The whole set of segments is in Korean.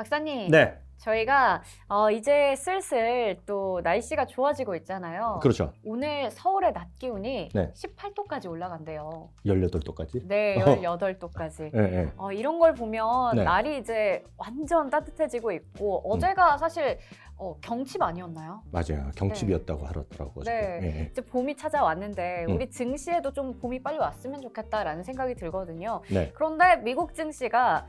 박사님, 네, 저희가 이제 슬슬 또 날씨가 좋아지고 있잖아요. 그렇죠. 오늘 서울의 낮 기온이 네. 18도까지 올라간대요. 18도까지. 네, 18도까지. 네, 네. 이런 걸 보면 네. 날이 이제 완전 따뜻해지고 있고 어제가 사실 경칩 아니었나요? 맞아요. 경칩이었다고 하더라고요. 네. 네. 이제 봄이 찾아왔는데 음. 우리 증시에도 좀 봄이 빨리 왔으면 좋겠다라는 생각이 들거든요. 네. 그런데 미국 증시가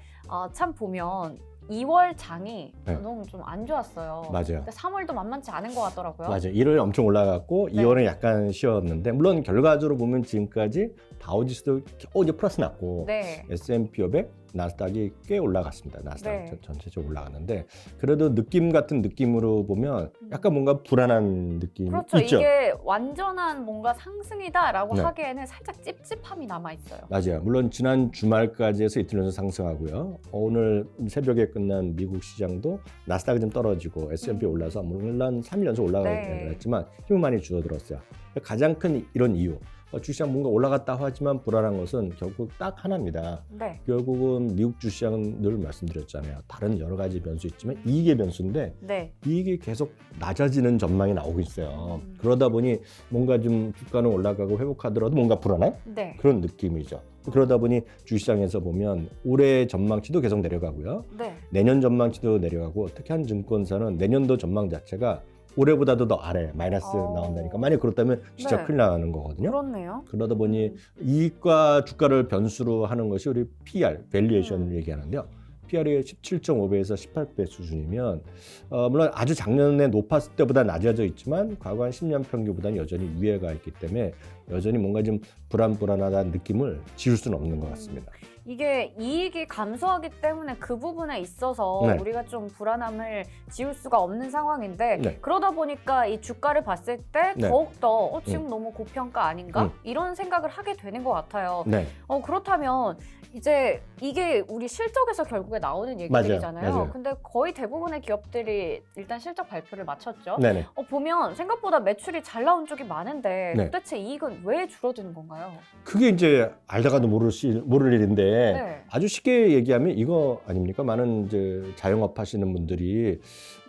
참 보면 2월 장이 네. 너무 좀 안 좋았어요. 맞아요. 3월도 만만치 않은 것 같더라고요. 맞아요. 1월에 엄청 올라갔고 네. 2월은 약간 쉬었는데 물론 결과적으로 보면 지금까지 다우지수도 겨우 이제 플러스 났고 네. S&P 500, 나스닥이 꽤 올라갔습니다. 나스닥 네. 전체적으로 올라갔는데 그래도 느낌 같은 느낌으로 보면 약간 뭔가 불안한 느낌이 그렇죠. 있죠. 이게 완전한 뭔가 상승이다라고 네. 하기에는 살짝 찝찝함이 남아있어요. 맞아요. 물론 지난 주말까지 해서 이틀 연속 상승하고요. 오늘 새벽에 끝난 미국 시장도 나스닥이 좀 떨어지고 S&P 올라서 물론 3일 연속 올라가긴 네. 했지만 힘은 많이 줄어들었어요. 가장 큰 이런 이유. 주시장 뭔가 올라갔다 하지만 불안한 것은 결국 딱 하나입니다. 네. 결국은 미국 주시장은 늘 말씀드렸잖아요. 다른 여러 가지 변수 있지만 이익의 변수인데 네. 이익이 계속 낮아지는 전망이 나오고 있어요. 그러다 보니 뭔가 좀 주가는 올라가고 회복하더라도 뭔가 불안한 네. 그런 느낌이죠. 그러다 보니 주시장에서 보면 올해 전망치도 계속 내려가고요. 네. 내년 전망치도 내려가고 특히 한 증권사는 내년도 전망 자체가 올해보다도 더 아래 마이너스 나온다니까 만약 그렇다면 진짜 네. 큰일 나는 거거든요. 그렇네요. 그러다 보니 이익과 주가를 변수로 하는 것이 우리 PR, 밸류에이션을 얘기하는데요. PR이 17.5배에서 18배 수준이면 물론 아주 작년에 높았을 때보다 낮아져 있지만 과거 한 10년 평균보다는 여전히 위에가 있기 때문에 여전히 뭔가 좀 불안하다는 느낌을 지울 수는 없는 것 같습니다. 이게 이익이 감소하기 때문에 그 부분에 있어서 네. 우리가 좀 불안함을 지울 수가 없는 상황인데 네. 그러다 보니까 이 주가를 봤을 때 네. 더욱더 지금 너무 고평가 아닌가? 음. 이런 생각을 하게 되는 것 같아요. 네, 그렇다면 이제 이게 우리 실적에서 결국에 나오는 얘기들이잖아요. 맞아요. 근데 거의 대부분의 기업들이 일단 실적 발표를 마쳤죠. 네네. 보면 생각보다 매출이 잘 나온 쪽이 많은데 네. 도대체 이익은 왜 줄어드는 건가요? 그게 이제 알다가도 모를 일인데 네. 아주 쉽게 얘기하면 이거 아닙니까? 많은 이제 자영업 하시는 분들이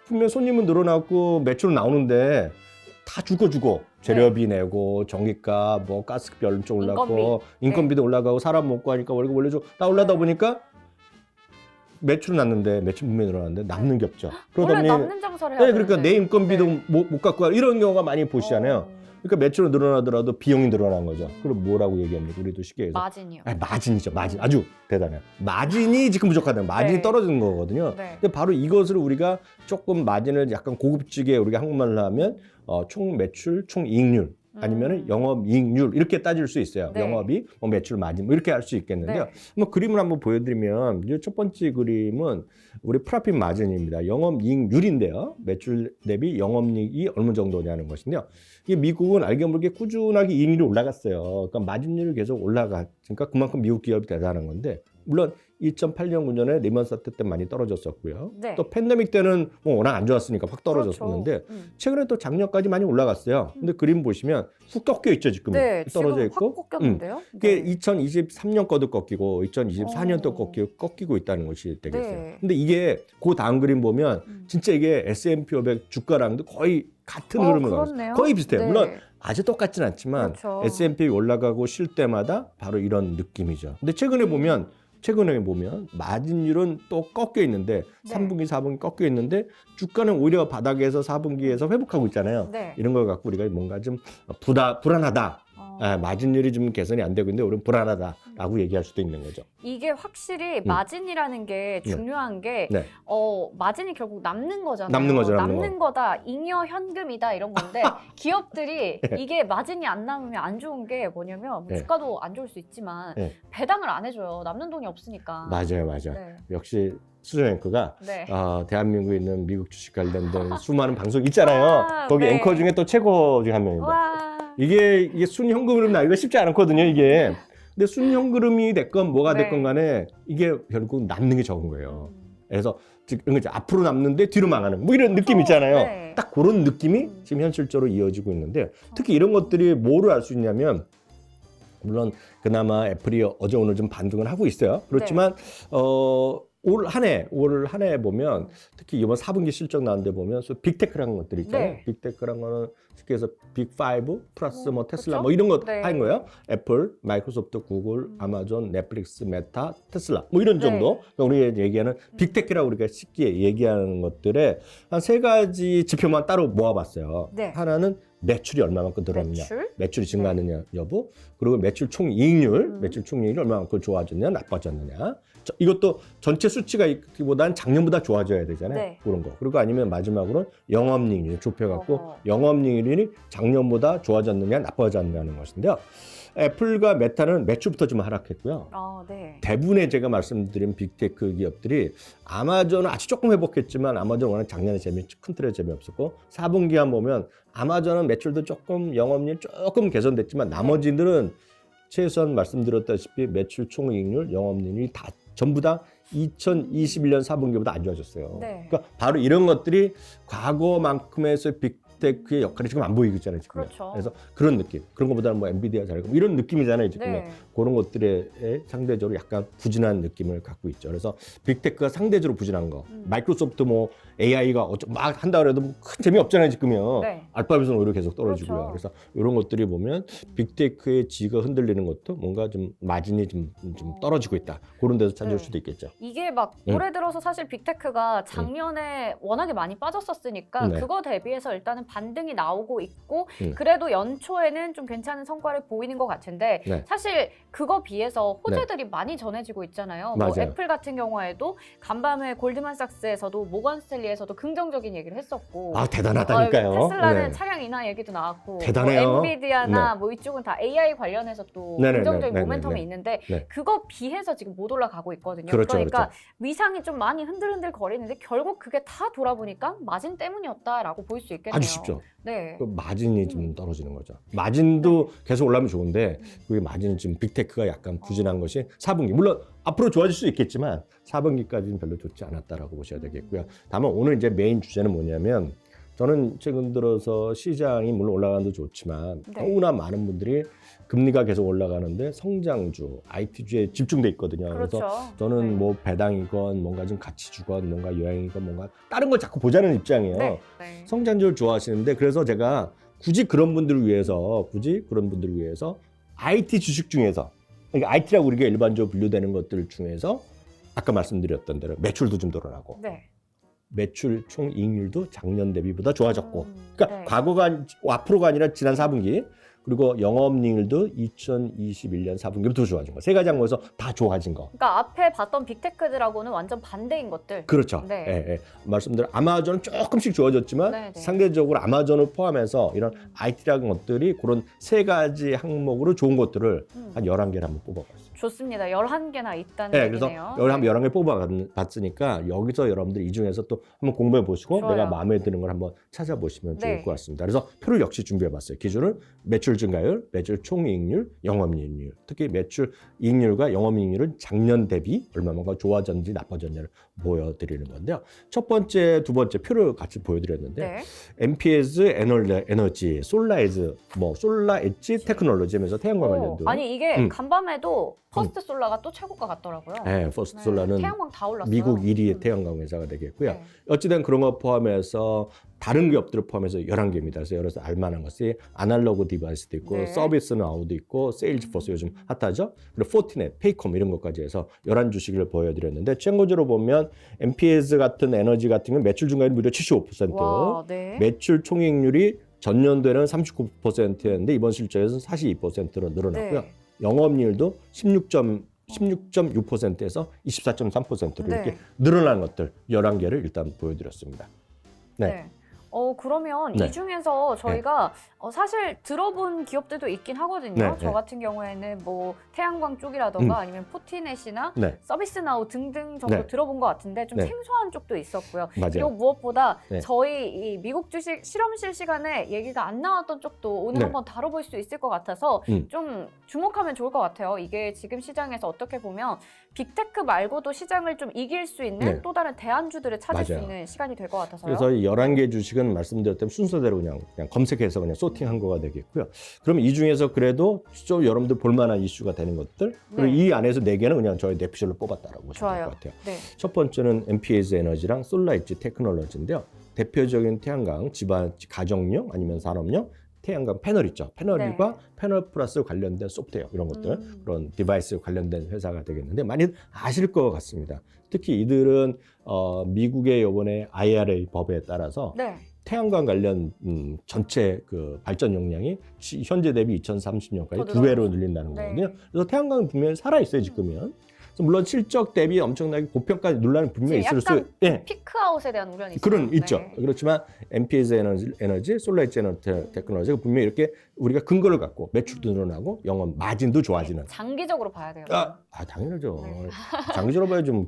분명 손님은 늘어나고 매출은 나오는데 다 주고 재료비 내고 전기값 뭐 가스비 엄청 올랐고 인건비도 올라가고 사람 못 구하니까 월급 올려줘 다 올라다 보니까 매출은 났는데 매출 분명히 늘어났는데 남는 게 없죠. 그러다 원래 보니 남는 장사를 해야 네, 그러니까 되는데. 내 인건비도 네. 못 갖고 가 이런 경우가 많이 보시잖아요. 그러니까 매출은 늘어나더라도 비용이 늘어난 거죠. 그럼 뭐라고 얘기합니까? 우리도 쉽게 해서 마진이요. 마진이죠. 마진. 아주 대단해요. 마진이 지금 부족하다는 마진이 네. 떨어지는 거거든요. 네. 근데 바로 이것을 우리가 조금 마진을 약간 고급지게 우리가 한국말로 하면 총 매출, 총 이익률 아니면은 영업이익률 이렇게 따질 수 있어요. 네. 영업이 뭐 매출 마진 뭐 이렇게 할 수 있겠는데요. 네. 뭐 그림을 한번 보여드리면 이제 첫 번째 그림은 우리 프라핏 마진입니다. 영업이익률인데요. 매출 대비 영업이익이 어느 정도냐는 것인데요. 이게 미국은 알게 모르게 꾸준하게 이익률이 올라갔어요. 그러니까 마진율이 계속 올라갔으니까 그만큼 미국 기업이 대단한 건데 물론 2008년 9년에 리먼 사태 때 많이 떨어졌었고요. 네. 또 팬데믹 때는 뭐 워낙 안 좋았으니까 확 떨어졌었는데 그렇죠. 최근에 또 작년까지 많이 올라갔어요. 근데 그림 보시면 훅 꺾여 있죠 지금. 네, 떨어져 지금 있고. 확 꺾였는데요. 그게 네. 2023년 거도 꺾이고 2024년도 꺾이고 있다는 것이 되겠어요. 네. 근데 이게 그 다음 그림 보면 진짜 이게 S&P 500 주가랑도 거의 같은 흐름을 그렇네요. 거의 비슷해요. 네. 물론 아주 똑같진 않지만 그렇죠. S&P 올라가고 쉴 때마다 바로 이런 느낌이죠. 근데 최근에 보면 마진율은 또 꺾여 있는데 네. 3분기, 4분기 꺾여 있는데 주가는 오히려 바닥에서 4분기에서 회복하고 있잖아요. 네. 이런 걸 갖고 우리가 뭔가 좀 불안하다. 마진율이 좀 개선이 안 되고 있는데 우리는 불안하다라고 얘기할 수도 있는 거죠. 이게 확실히 마진이라는 게 중요한 게 네. 마진이 결국 남는 거잖아요. 남는 거죠, 남는 남는 거다. 잉여 현금이다 이런 건데 기업들이 이게 마진이 안 남으면 안 좋은 게 뭐냐면 네. 주가도 안 좋을 수 있지만 네. 배당을 안 해줘요. 남는 돈이 없으니까. 맞아요. 네. 역시 수정 앵커가 네. 대한민국에 있는 미국 주식 관련된 수많은 방송 있잖아요. 거기 네. 앵커 중에 또 최고 중에 한 명입니다. 와. 이게 순현금으로 나기가 쉽지 않거든요, 이게. 근데 순현금이 됐건 뭐가 네. 됐건 간에 이게 결국 남는 게 적은 거예요. 그래서 지금 이제 앞으로 남는데 뒤로 망하는 뭐 이런 느낌 있잖아요. 네. 딱 그런 느낌이 지금 현실적으로 이어지고 있는데 특히 이런 것들이 뭐로 알 수 있냐면 물론 그나마 애플이 어제 오늘 좀 반등을 하고 있어요. 그렇지만 올 한 해 보면 특히 이번 4분기 실적 나왔는데 보면 빅테크라는 것들 있잖아요. 네. 빅테크라는 거는 쉽게 해서 빅5 플러스 뭐 테슬라 그쵸? 뭐 이런 거 네. 하는 거예요. 애플, 마이크로소프트, 구글, 아마존, 넷플릭스, 메타, 테슬라 뭐 이런 네. 정도. 그러니까 우리가 얘기하는 빅테크라고 우리가 쉽게 얘기하는 것들에 한 세 가지 지표만 따로 모아봤어요. 네. 하나는 매출이 얼마만큼 늘었느냐, 매출? 매출이 증가하느냐 여부, 그리고 매출 총이익률, 매출 총이익률이 얼마만큼 좋아졌느냐, 나빠졌느냐. 이것도 전체 수치가 있기보다는 작년보다 좋아져야 되잖아요. 네. 그런 거. 그리고 아니면 마지막으로는 영업이익률 좁혀갖고 어허. 영업이익률이 작년보다 좋아졌느냐, 나빠졌느냐는 것인데요. 애플과 메타는 매출부터 좀 하락했고요. 네. 대부분의 제가 말씀드린 빅테크 기업들이 아마존은 아주 조금 회복했지만 아마존은 워낙 작년에 큰 틀에 재미없었고 4분기만 보면 아마존은 매출도 조금 영업이익 조금 개선됐지만 나머지들은 최소한 말씀드렸다시피 매출 총이익률, 영업이익률이 다 전부 다 2021년 4분기보다 안 좋아졌어요. 네. 그러니까 바로 이런 것들이 과거만큼에서 빅테크의 역할이 지금 안 보이고 있잖아요. 지금. 그렇죠. 그래서 그런 느낌. 그런 것보다는 뭐 엔비디아 잘하고 뭐 이런 느낌이잖아요. 지금. 네. 그런 것들에 상대적으로 약간 부진한 느낌을 갖고 있죠. 그래서 빅테크가 상대적으로 부진한 거. 마이크로소프트 뭐 AI가 막 한다 그래도 큰 재미 없잖아요. 지금요. 네. 알파벳은 오히려 계속 떨어지고요. 그렇죠. 그래서 이런 것들이 보면 빅테크의 지가 흔들리는 것도 뭔가 좀 마진이 좀 떨어지고 있다. 그런 데서 찾을 네. 수도 있겠죠. 이게 막 올해 들어서 사실 빅테크가 작년에 워낙에 많이 빠졌었으니까 네. 그거 대비해서 일단은 반등이 나오고 있고 음. 그래도 연초에는 좀 괜찮은 성과를 보이는 것 같은데 네. 사실 그거 비해서 호재들이 많이 전해지고 있잖아요. 뭐 맞아요. 애플 같은 경우에도 간밤에 골드만삭스에서도 모건 스탠리에서도 긍정적인 얘기를 했었고 아 대단하다니까요. 테슬라는 네. 차량 인하 얘기도 나왔고 대단해요. 뭐 엔비디아나 뭐 이쪽은 다 AI 관련해서 또 네네네. 긍정적인 네네네. 모멘텀이 있는데 네. 그거 비해서 지금 못 올라가고 있거든요. 그렇죠, 그러니까 그렇죠. 위상이 좀 많이 흔들흔들 거리는데 결국 그게 다 돌아보니까 마진 때문이었다라고 볼 수 있겠네요. 아주 쉽죠. 네. 그 마진이 좀 떨어지는 거죠. 마진도 계속 올라가면 좋은데 그게 마진이 지금 빅테크가 약간 부진한 것이 4분기. 물론 앞으로 좋아질 수 있겠지만 4분기까지는 별로 좋지 않았다라고 보셔야 되겠고요. 다만 오늘 이제 메인 주제는 뭐냐면 저는 최근 들어서 시장이 물론 올라가는 도 좋지만 네. 너무나 많은 분들이 금리가 계속 올라가는데 성장주, IT주에 집중돼 있거든요. 그렇죠. 그래서 저는 네. 뭐 배당이건 뭔가 좀 가치 주건 뭔가 여행이건 뭔가 다른 걸 자꾸 보자는 입장이에요. 네. 네. 성장주를 좋아하시는데 그래서 제가 굳이 그런 분들을 위해서 IT 주식 중에서 그러니까 IT라고 우리가 일반적으로 분류되는 것들 중에서 아까 말씀드렸던 대로 매출도 좀 늘어나고 네. 매출 총이익률도 작년 대비보다 좋아졌고 그러니까 네. 과거가 앞으로가 아니라 지난 4분기 그리고 영업이익률도 2021년 4분기부터 좋아진 거. 세 가지 항목에서 다 좋아진 거. 그러니까 앞에 봤던 빅테크들하고는 완전 반대인 것들. 그렇죠. 네. 예, 예. 말씀대로 아마존은 조금씩 좋아졌지만 네, 네. 상대적으로 아마존을 포함해서 이런 IT라는 것들이 그런 세 가지 항목으로 좋은 것들을 한 11개를 한번 뽑아봤어요. 좋습니다. 11개나 있다는 네, 그래서 얘기네요. 11개 뽑아봤으니까 여기서 여러분들이 이 중에서 또 한번 공부해 보시고 좋아요. 내가 마음에 드는 걸 한번 찾아보시면 좋을 네. 것 같습니다. 그래서 표를 역시 준비해봤어요. 기준은 매출 증가율, 매출 총이익률, 영업이익률. 특히 매출 이익률과 영업이익률은 작년 대비 얼마만큼 좋아졌는지 나빠졌는지를 보여드리는 건데요. 첫 번째, 두 번째 표를 같이 보여드렸는데 네. MPS 에너지, 솔라에즈, 솔라 엣지 테크놀로지 하면서 태양광 관련도. 아니 이게 음. 간밤에도 퍼스트 솔라가 또 최고가 같더라고요. 네, 퍼스트 네. 솔라는 태양광 다 올랐어요. 미국 1위의 태양광 회사가 되겠고요. 네. 어찌된 그런 거 포함해서 다른 기업들을 포함해서 11개입니다. 그래서 여기서 알만한 것이 아날로그 디바이스도 있고 네. 서비스 나우도 있고 세일즈포스 요즘 핫하죠. 그리고 포티넷, 페이컴 이런 것까지 해서 11주식을 보여드렸는데 참고적으로 보면 MPS 같은 에너지 같은 경우는 매출 증가율이 무려 75%, 와, 네. 매출 총이익률이 전년도에는 39%였는데 이번 실적에서는 42%로 늘어났고요. 네. 영업이익률도 16.6%에서 24.3%로 네. 이렇게 늘어난 것들 11개를 일단 보여드렸습니다. 네. 네. 그러면 네. 이 중에서 저희가 사실 들어본 기업들도 있긴 하거든요. 네, 저 네. 같은 경우에는 뭐 태양광 쪽이라던가 음. 아니면 포티넷이나 네. 서비스나우 등등 정도 네. 들어본 것 같은데 좀 네. 생소한 쪽도 있었고요. 맞아요. 그리고 무엇보다 네. 저희 이 미국 주식 실험실 시간에 얘기가 안 나왔던 쪽도 오늘 네. 한번 다뤄볼 수 있을 것 같아서 좀 주목하면 좋을 것 같아요. 이게 지금 시장에서 어떻게 보면 빅테크 말고도 시장을 좀 이길 수 있는 네. 또 다른 대안주들을 찾을 맞아요. 수 있는 시간이 될 것 같아서요. 그래서 11개 주식은 지금 말씀드렸던 순서대로 그냥 검색해서 그냥 소팅한 거가 되겠고요. 그러면 이 중에서 그래도 좀 여러분들 볼만한 이슈가 되는 것들 그리고 네. 이 안에서 4개는 그냥 저희 뇌피셜로 뽑았다라고 보시면 될 좋아요. 것 같아요. 네. 첫 번째는 MPS 에너지랑 솔라이트 테크놀로지인데요. 대표적인 태양광 집안 가정용 아니면 산업용 태양광 패널 있죠. 패널과 네. 패널 플러스 관련된 소프트웨어 이런 것들 그런 디바이스 관련된 회사가 되겠는데 많이 아실 것 같습니다. 특히 이들은 미국의 이번에 IRA 법에 따라서 네. 태양광 관련 전체 그 발전 용량이 현재 대비 2030년까지 더 2배로 늘린다는 네. 거거든요. 그래서 태양광은 분명히 살아 있어요 지금은. 그래서 물론 실적 대비 엄청나게 고평가 논란이 분명히 있을 수, 약간 예, 피크아웃에 대한 우려는 그런 있어요. 있죠. 네. 그렇지만 MPS 에너지, 솔라이트 에너지 테크놀로지가 분명히 이렇게 우리가 근거를 갖고 매출도 늘어나고 영업 마진도 좋아지는. 장기적으로 봐야 돼요. 당연하죠. 네. 장기적으로 봐야 좀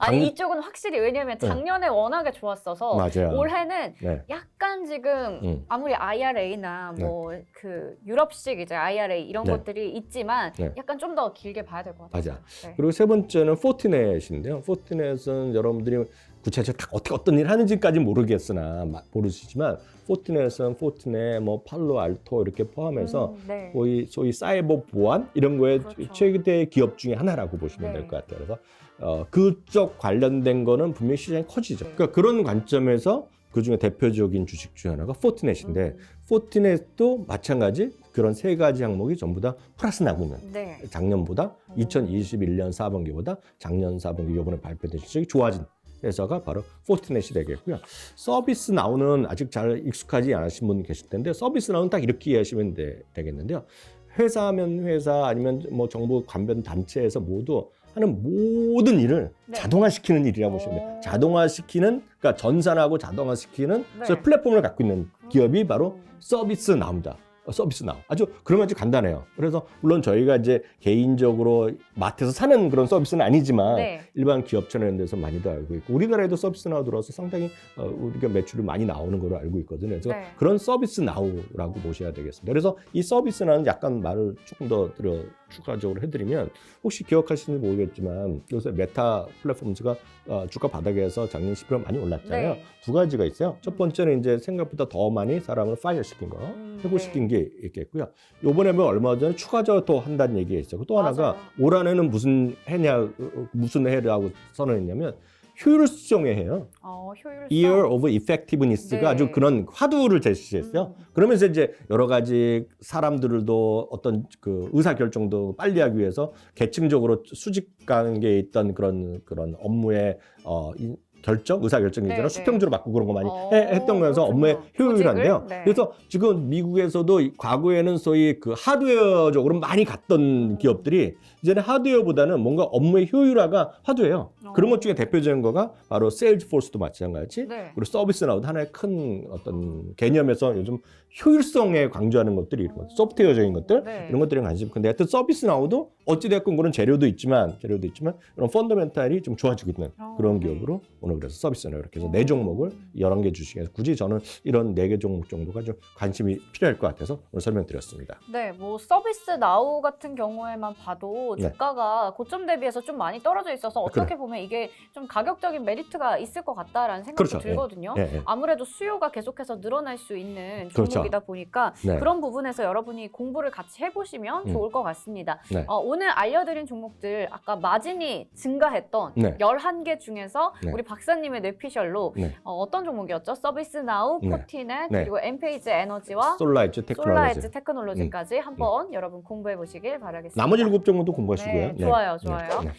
아니 이쪽은 확실히 왜냐면 작년에 워낙에 좋았어서 맞아요. 올해는 네. 약간 지금 아무리 IRA나 뭐 그 유럽식 이제 IRA 이런 네. 것들이 있지만 네. 약간 좀 더 길게 봐야 될 것 같아요. 맞아. 네. 그리고 세 번째는 포트넷인데요. 포트넷은 여러분들이 구체적으로 어떻게 어떤 일을 하는지까지 모르겠으나 모르시지만 포트넷은 포트넷, 뭐 팔로 알토 이렇게 포함해서 네. 소위 사이버 보안 이런 거에 그렇죠. 최대 기업 중에 하나라고 보시면 네. 될 것 같아요. 그래서 그쪽 관련된 거는 분명히 시장이 커지죠. 네. 그러니까 그런 관점에서 그 중에 대표적인 주식 중 하나가 포트넷인데 포트넷도 마찬가지 그런 세 가지 항목이 전부 다 플러스 나고 있는. 네. 작년보다 2021년 4분기보다 작년 4분기 이번에 발표된 실적이 좋아진 회사가 바로 포트넷이 되겠고요. 서비스 나우는 아직 잘 익숙하지 않으신 분 계실 텐데 서비스 나우는 딱 이렇게 이해하시면 되겠는데요. 회사면 회사 아니면 뭐 정부 관련 단체에서 모두 하는 모든 일을 네. 자동화시키는 일이라고 보시면 돼요. 자동화시키는 그러니까 전산하고 자동화시키는 네. 플랫폼을 갖고 있는 기업이 바로 서비스 나우입니다. 서비스 나우. 그러면 아주 간단해요. 그래서 물론 저희가 이제 개인적으로 마트에서 사는 그런 서비스는 아니지만 네. 일반 기업체나 이런 데서 많이도 알고 있고 우리나라에도 서비스 나우 들어와서 상당히 우리가 매출이 많이 나오는 걸로 알고 있거든요. 그래서 네. 그런 서비스 나우라고 보셔야 되겠습니다. 그래서 이 서비스 나우는 약간 말을 조금 더 추가적으로 해드리면 혹시 기억하시는지 모르겠지만 요새 메타 플랫폼즈가 주가 바닥에서 작년 11월 많이 올랐잖아요. 네. 두 가지가 있어요. 첫 번째는 이제 생각보다 더 많이 사람을 파이어시킨 거, 해고시킨 게 있겠고요. 요번에 뭐 얼마 전에 추가적으로 또 한다는 얘기가 있어요. 또 하나가 맞아요. 올 한해는 무슨 해라고 선언했냐면 효율성의 해요. 효율성. Year of Effectiveness가 네. 아주 그런 화두를 제시했어요. 그러면서 이제 여러 가지 사람들도 어떤 그 의사 결정도 빨리 하기 위해서 계층적으로 수직 관계에 있던 그런 업무의 의사 결정이잖아요. 네, 수평주로 바꾸고 그런 거 많이 어, 했던 거여서 업무의 그렇군요. 효율한데요. 조직을? 네. 그래서 지금 미국에서도 과거에는 소위 그 하드웨어적으로 많이 갔던 기업들이 이제는 하드웨어보다는 뭔가 업무의 효율화가 화두예요. 그런 것 중에 대표적인 거가 바로 세일즈포스도 마찬가지. 네. 그리고 서비스나우도 하나의 큰 어떤 개념에서 요즘 효율성에 강조하는 것들이 이런 것, 소프트웨어적인 것들 네. 이런 것들이 관심 큰데 하여튼 서비스나우도 어찌됐건 그런 재료도 있지만 이런 펀더멘탈이 좀 좋아지고 있는 그런 네. 기업으로 오늘 그래서 서비스나우 이렇게 해서 4종목을 11개 주식에서 굳이 저는 이런 4개 종목 정도가 좀 관심이 필요할 것 같아서 오늘 설명드렸습니다. 네, 뭐 서비스 나우 같은 경우에만 봐도 네. 주가가 고점 대비해서 좀 많이 떨어져 있어서 어떻게 그래. 보면 이게 좀 가격적인 메리트가 있을 것 같다라는 생각도 그렇죠. 들거든요. 예, 예. 아무래도 수요가 계속해서 늘어날 수 있는 그렇죠. 종목이다 보니까 네. 그런 부분에서 여러분이 공부를 같이 해보시면 좋을 것 같습니다. 네. 오늘 알려드린 종목들 아까 마진이 증가했던 네. 11개 중에서 네. 우리 박사님의 뇌피셜로 네. 어떤 종목이었죠? 서비스 나우, 네. 포티넷, 네. 그리고 엠페이지 에너지와 솔라이트 테크놀로지. 솔라이즈 테크놀로지까지 한번 여러분 공부해 보시길 바라겠습니다. 나머지 7종목도 공부하시고요. 네, 좋아요, 좋아요. 네.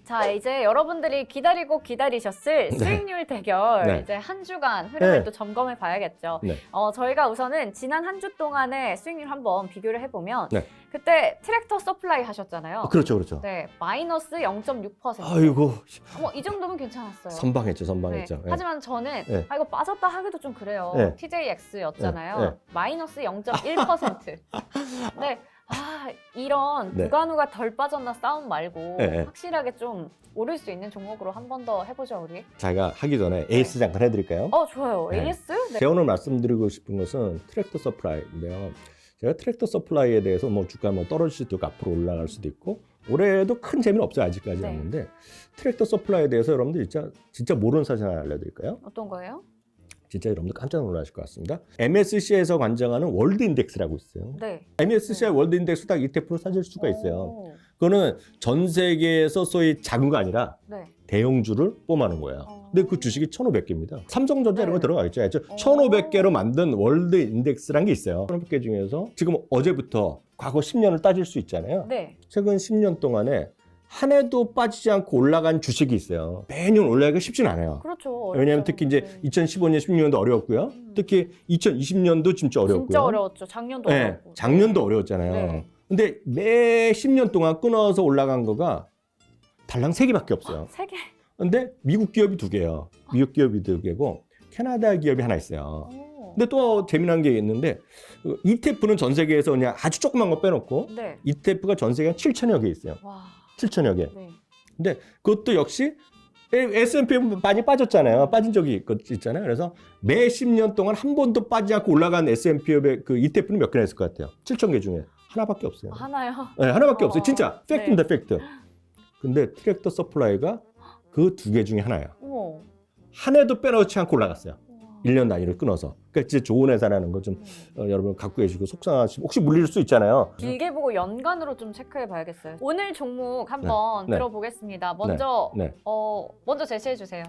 자, 이제 여러분들이 기다리셨을 수익률 대결 네. 이제 한 주간 흐름을 네. 또 점검해 봐야겠죠. 네. 저희가 우선은 지난 한 주 동안의 수익률 한번 비교를 해보면 네. 그때 트랙터 서플라이 하셨잖아요. 그렇죠. 네, 마이너스 0.6%. 아이고 이 정도면 괜찮았어요. 선방했죠. 네. 예. 하지만 저는 네. 이거 빠졌다 하기도 좀 그래요. 네. TJX였잖아요. 네. 네. 마이너스 0.1%. 네. 이런 네. 누가 덜 빠졌나 싸움 말고 네. 확실하게 좀 오를 수 있는 종목으로 한 번 더 해보죠, 우리. 제가 하기 전에 에이스 잠깐 해드릴까요? 좋아요. 네. AS? 네. 제가 오늘 말씀드리고 싶은 것은 트랙터 서플라이인데요. 제가 트랙터 서플라이에 대해서 뭐 주가 떨어질 수도 있고 앞으로 올라갈 수도 있고 올해도 큰 재미는 없어요. 아직까지 네. 없는데 트랙터 서플라이에 대해서 여러분들 진짜 모르는 사실 하나 알려드릴까요? 어떤 거예요? 진짜 여러분들 깜짝 놀라실 것 같습니다. MSCI에서 관장하는 월드 인덱스라고 있어요. 네. MSCI 월드 인덱스 딱 ETF로 찾을 수가 있어요. 오. 그거는 전 세계에서 소위 작은 거 아니라 네. 대형주를 뽑아놓은 거예요. 근데 그 주식이 1,500개입니다. 삼성전자 이런 거 네. 들어가 있죠. 1,500개로 만든 월드 인덱스란 게 있어요. 1,500개 중에서 지금 어제부터 과거 10년을 따질 수 있잖아요. 네. 최근 10년 동안에 한 해도 빠지지 않고 올라간 주식이 있어요. 매년 올라가기가 쉽진 않아요. 그렇죠. 왜냐하면 어렵죠. 특히 이제 네. 2015년, 16년도 어려웠고요. 특히 2020년도 진짜 어려웠고요. 진짜 어려웠죠. 작년도 네, 어려웠고. 작년도 어려웠잖아요. 네. 근데 매 10년 동안 끊어서 올라간 거가 달랑 3개밖에 없어요. 세 개. 근데 미국 기업이 2개예요. 미국 기업이 2개고 캐나다 기업이 하나 있어요. 오. 근데 또 재미난 게 있는데 ETF는 전 세계에서 그냥 아주 조그만 거 빼놓고 네. ETF가 전 세계 한 7천여 개 있어요. 와. 7천여 개. 네. 근데 그것도 역시 S&P 많이 빠졌잖아요. 빠진 적이 있잖아요. 그래서 매 10년 동안 한 번도 빠지지 않고 올라간 S&P의 그 ETF는 몇 개나 있을 것 같아요? 7천 개 중에 하나밖에 없어요. 하나요? 네, 하나밖에 없어요. 진짜 네. 팩트입니다, 팩트. 근데 트랙터 서플라이가 그 2개 중에 하나예요. 어머. 한 해도 빼놓지 않고 올라갔어요. 우와. 1년 단위로 끊어서. 그러니까 진짜 좋은 회사라는 거 좀 여러분 갖고 계시고 속상하시고 혹시 물릴 수 있잖아요. 길게 보고 연간으로 좀 체크해 봐야겠어요. 오늘 종목 한번 네. 들어보겠습니다. 먼저 네. 먼저 제시해 주세요.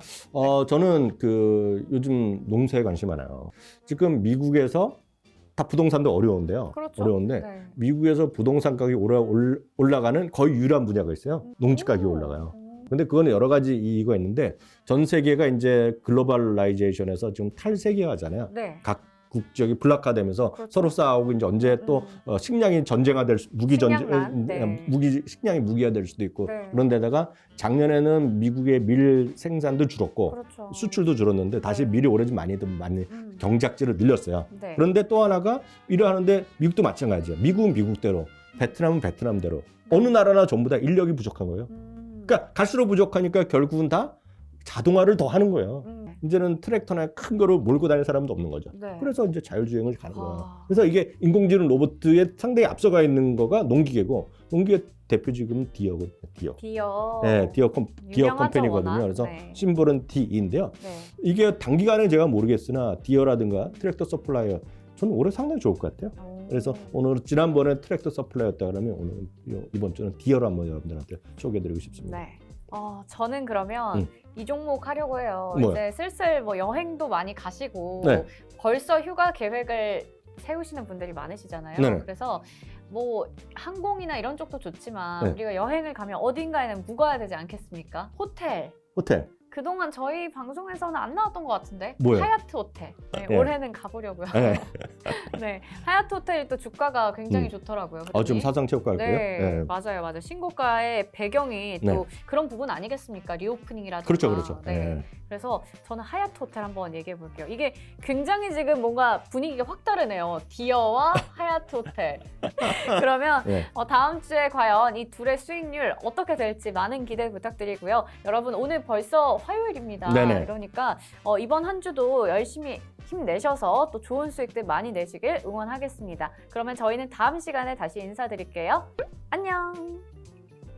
저는 그 요즘 농사에 관심 많아요. 지금 미국에서 다 부동산도 어려운데요. 그렇죠. 어려운데 네. 미국에서 부동산 가격이 올라가는 거의 유일한 분야가 있어요. 농지 가격이 올라가요. 근데 그거는 여러 가지 이유가 있는데 전 세계가 이제 글로벌라이제이션에서 지금 탈세계화잖아요. 네. 각 국적이 블락화되면서 그렇죠. 서로 싸우고 이제 언제 또 식량이 전쟁화 될 무기 전쟁 식량난, 네. 식량이 무기화 될 수도 있고 네. 그런 데다가 작년에는 미국의 밀 생산도 줄었고 그렇죠. 수출도 줄었는데 다시 네. 밀이 올해 좀 많이 경작지를 늘렸어요. 네. 그런데 또 하나가 일하는데 미국도 마찬가지예요. 미국은 미국대로, 베트남은 베트남대로 어느 나라나 전부 다 인력이 부족한 거예요. 그러니까 갈수록 부족하니까 결국은 다 자동화를 더 하는 거예요. 이제는 트랙터나 큰 거로 몰고 다닐 사람도 없는 거죠. 네. 그래서 이제 자율주행을 가는 거예요. 아. 그래서 이게 인공지능 로봇에 상당히 앞서가 있는 거가 농기계고 농기계 대표 지금 디어거든요. 디어. 디어. 네, 디어 유명하죠, 컴퍼니거든요. 워낙. 그래서 네. 심볼은 D인데요. 네. 이게 단기간에 제가 모르겠으나 디어라든가 트랙터 서플라이어 저는 올해 상당히 좋을 것 같아요. 그래서 오늘 지난번에 트랙터 서플라이였다 그러면 오늘 이번 주는 디어를 한번 여러분들한테 소개해드리고 싶습니다. 네. 저는 그러면 이 종목 하려고 해요. 뭐요? 이제 슬슬 뭐 여행도 많이 가시고 네. 벌써 휴가 계획을 세우시는 분들이 많으시잖아요. 네네. 그래서 뭐 항공이나 이런 쪽도 좋지만 네. 우리가 여행을 가면 어딘가에는 묵어야 되지 않겠습니까? 호텔. 호텔. 그동안 저희 방송에서는 안 나왔던 것 같은데 뭐예요? 하얏트 호텔. 네, 네. 올해는 가보려고요. 네. 네, 하얏트 호텔이 또 주가가 굉장히 좋더라고요. 좀 그랬더니. 사상 체육가 할고요. 네, 맞아요. 신고가의 배경이 또 네. 그런 부분 아니겠습니까? 리오프닝이라든가. 그렇죠, 그렇죠. 네. 네. 그래서 저는 하얏트 호텔 한번 얘기해 볼게요. 이게 굉장히 지금 뭔가 분위기가 확 다르네요. 디어와 하얏트 호텔. 그러면 네. 다음 주에 과연 이 둘의 수익률 어떻게 될지 많은 기대 부탁드리고요. 여러분 오늘 벌써 화요일입니다. 네네. 그러니까 이번 한 주도 열심히 힘내셔서 또 좋은 수익들 많이 내시길 응원하겠습니다. 그러면 저희는 다음 시간에 다시 인사드릴게요. 안녕.